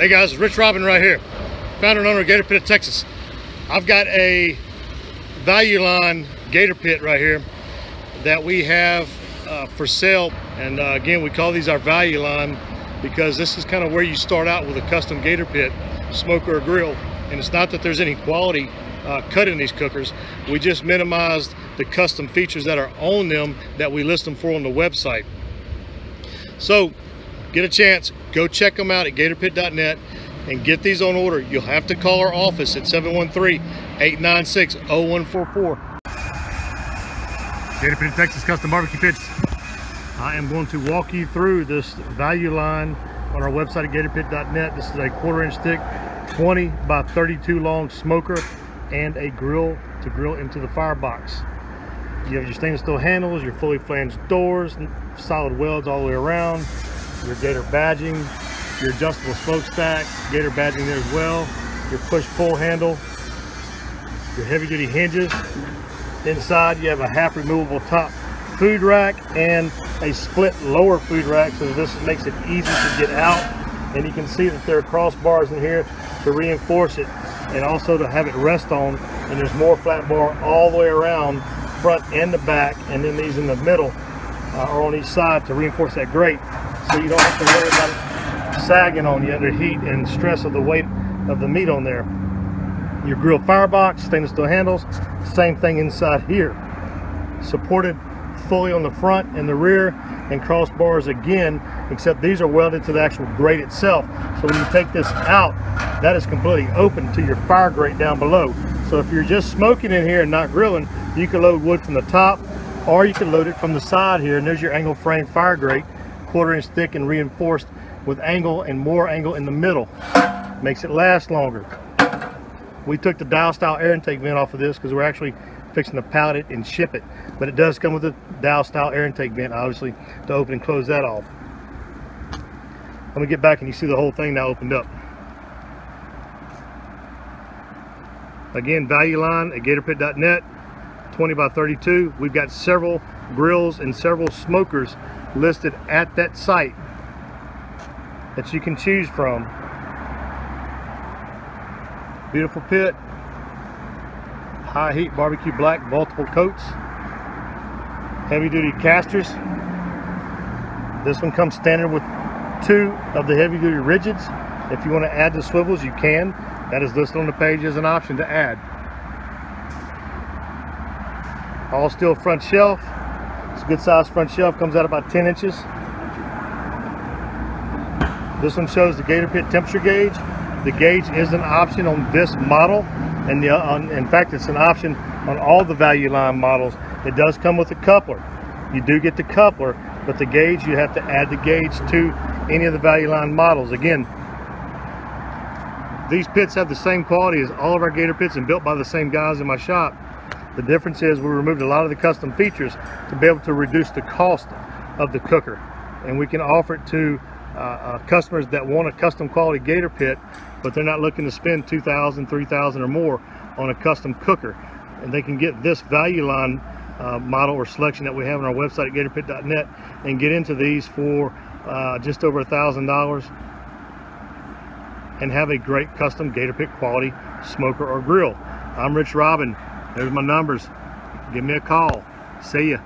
Hey guys, it's Rich Robin right here, founder and owner of Gator Pit of Texas. I've got a value line Gator Pit right here that we have for sale, and again, we call these our value line because this is kind of where you start out with a custom Gator Pit, smoker or grill. And it's not that there's any quality cut in these cookers, we just minimized the custom features that are on them that we list them for on the website. So get a chance, go check them out at gatorpit.net and get these on order. You'll have to call our office at 713-896-0144. Gator Pit of Texas Custom Barbecue Pits. I am going to walk you through this value line on our website at gatorpit.net. This is a 1/4-inch thick, 20 by 32 long smoker and a grill to grill into the firebox. You have your stainless steel handles, your fully flanged doors, solid welds all the way around, your Gator badging, your adjustable smokestack, Gator badging there as well, your push-pull handle, your heavy-duty hinges. Inside you have a half removable top food rack and a split lower food rack, so this makes it easy to get out. And you can see that there are crossbars in here to reinforce it and also to have it rest on, and there's more flat bar all the way around, front and the back, and then these in the middle or on each side to reinforce that grate, so you don't have to worry about it sagging on you under heat and stress of the weight of the meat on there. Your grill firebox, stainless steel handles, same thing inside here, supported fully on the front and the rear, and crossbars again, except these are welded to the actual grate itself. So when you take this out, that is completely open to your fire grate down below. So if you're just smoking in here and not grilling, you can load wood from the top, or you can load it from the side here, and there's your angle frame fire grate, 1/4-inch thick and reinforced with angle and more angle in the middle. Makes it last longer. We took the dial style air intake vent off of this because we're actually fixing to pallet it and ship it, but it does come with a dial style air intake vent, obviously, to open and close that off. Let me get back and you see the whole thing now opened up. Again, value line at gatorpit.net, 20 by 32. We've got several grills and several smokers listed at that site that you can choose from. Beautiful pit, high heat barbecue black, multiple coats, heavy duty casters. This one comes standard with 2 of the heavy duty rigids. If you want to add the swivels, you can. That is listed on the page as an option to add. All steel front shelf. It's a good size front shelf, comes out about 10 inches. This one shows the Gator Pit temperature gauge. The gauge is an option on this model, and in fact it's an option on all the value line models. It does come with a coupler. You do get the coupler, but the gauge, you have to add the gauge to any of the value line models. Again, these pits have the same quality as all of our Gator Pits and built by the same guys in my shop. The difference is we removed a lot of the custom features to be able to reduce the cost of the cooker, and we can offer it to customers that want a custom quality Gator Pit, but they're not looking to spend $2,000, $3,000 or more on a custom cooker, and they can get this value line model or selection that we have on our website at gatorpit.net and get into these for just over $1,000 and have a great custom Gator Pit quality smoker or grill. I'm Rich Robin. There's my numbers. Give me a call. See ya.